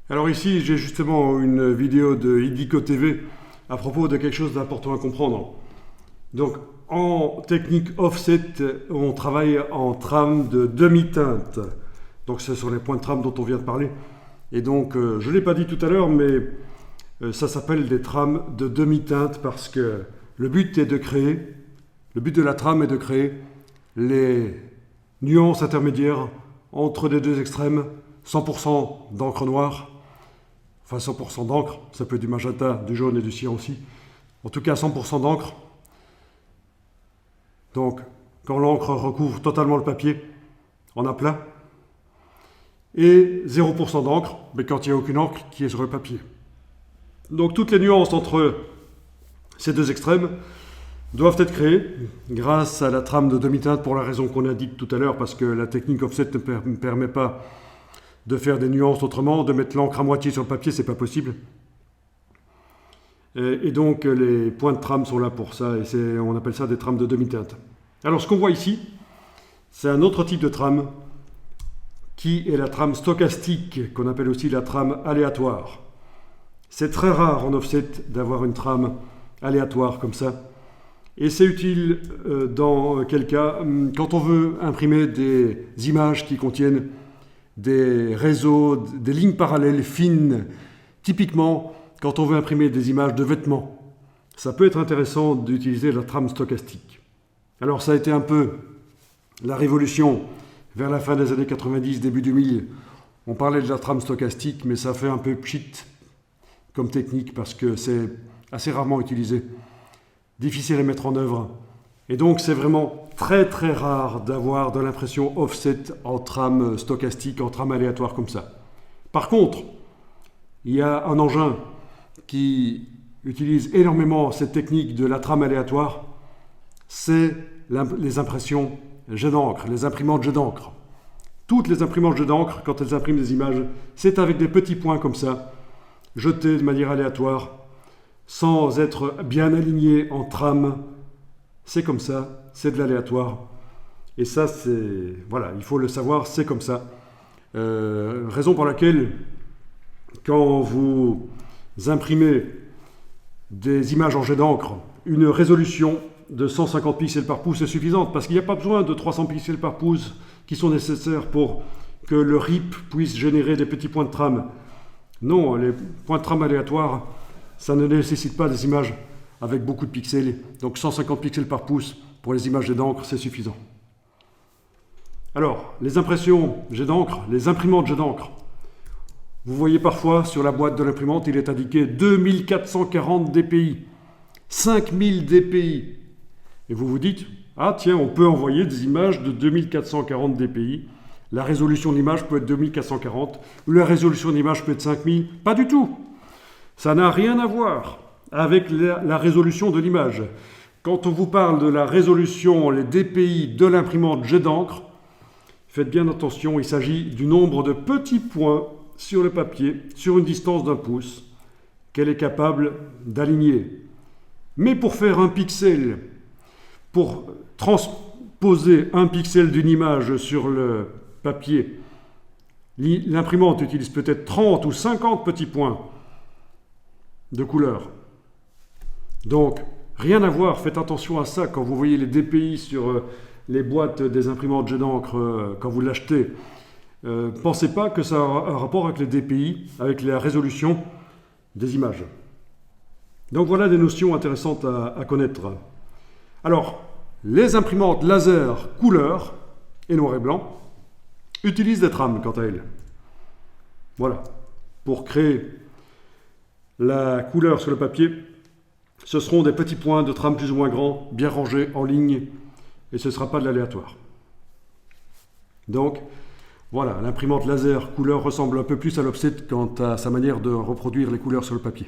Alors ici, j'ai justement une vidéo de Indico TV à propos de quelque chose d'important à comprendre. Donc, en technique offset, on travaille en trame de demi-teinte. Donc, ce sont les points de trame dont on vient de parler. Et donc, je ne l'ai pas dit tout à l'heure, mais ça s'appelle des trames de demi-teinte parce que le but de la trame est de créer les nuances intermédiaires entre les deux extrêmes, 100% d'encre noire, enfin 100% d'encre, ça peut être du magenta, du jaune et du cyan aussi, en tout cas 100% d'encre. Donc quand l'encre recouvre totalement le papier en aplat, et 0% d'encre, mais quand il n'y a aucune encre qui est sur le papier. Donc toutes les nuances entre ces deux extrêmes doivent être créées grâce à la trame de demi-teinte pour la raison qu'on a dite tout à l'heure, parce que la technique offset ne permet pas de faire des nuances autrement, de mettre l'encre à moitié sur le papier, c'est pas possible. Et donc les points de trame sont là pour ça, et on appelle ça des trames de demi-teinte. Alors ce qu'on voit ici, c'est un autre type de trame, qui est la trame stochastique, qu'on appelle aussi la trame aléatoire. C'est très rare en offset d'avoir une trame aléatoire comme ça. Et c'est utile dans quel cas? Quand on veut imprimer des images qui contiennent des réseaux, des lignes parallèles fines. Typiquement, quand on veut imprimer des images de vêtements, ça peut être intéressant d'utiliser la trame stochastique. Alors ça a été un peu la révolution vers la fin des années 90, début 2000. On parlait de la trame stochastique, mais ça fait un peu pchit comme technique parce que c'est assez rarement utilisé. Difficile à mettre en œuvre. Et donc c'est vraiment très très rare d'avoir de l'impression offset en trame stochastique, en trame aléatoire comme ça. Par contre, il y a un engin qui utilise énormément cette technique de la trame aléatoire, c'est les impressions jet d'encre, les imprimantes jet d'encre. Toutes les imprimantes jet d'encre, quand elles impriment des images, c'est avec des petits points comme ça, jetés de manière aléatoire, sans être bien alignés en trame. C'est comme ça, c'est de l'aléatoire. Et ça, c'est... Voilà, il faut le savoir, c'est comme ça. Raison pour laquelle, quand vous imprimez des images en jet d'encre, une résolution de 150 pixels par pouce est suffisante, parce qu'il n'y a pas besoin de 300 pixels par pouce qui sont nécessaires pour que le RIP puisse générer des petits points de trame. Non, les points de trame aléatoires, ça ne nécessite pas des images avec beaucoup de pixels, donc 150 pixels par pouce pour les images jet d'encre, c'est suffisant. Alors, les impressions jet d'encre, les imprimantes jet d'encre, vous voyez parfois sur la boîte de l'imprimante, il est indiqué 2440 dpi, 5000 dpi. Et vous vous dites, ah tiens, on peut envoyer des images de 2440 dpi, la résolution de l'image peut être 2440, ou la résolution de l'image peut être 5000, pas du tout. Ça n'a rien à voir avec la résolution de l'image. Quand on vous parle de la résolution, les dpi de l'imprimante jet d'encre, faites bien attention, il s'agit du nombre de petits points sur le papier, sur une distance d'1 pouce, qu'elle est capable d'aligner. Mais pour faire un pixel, pour transposer un pixel d'une image sur le papier, l'imprimante utilise peut-être 30 ou 50 petits points de couleur. Donc, rien à voir, faites attention à ça quand vous voyez les dpi sur les boîtes des imprimantes jet d'encre quand vous l'achetez. Pensez pas que ça a un rapport avec les dpi, avec la résolution des images. Donc voilà des notions intéressantes à connaître. Alors, les imprimantes laser couleur et noir et blanc utilisent des trames quant à elles. Voilà, pour créer la couleur sur le papier, ce seront des petits points de trame plus ou moins grands, bien rangés, en ligne, et ce ne sera pas de l'aléatoire. Donc, voilà, l'imprimante laser couleur ressemble un peu plus à l'offset quant à sa manière de reproduire les couleurs sur le papier.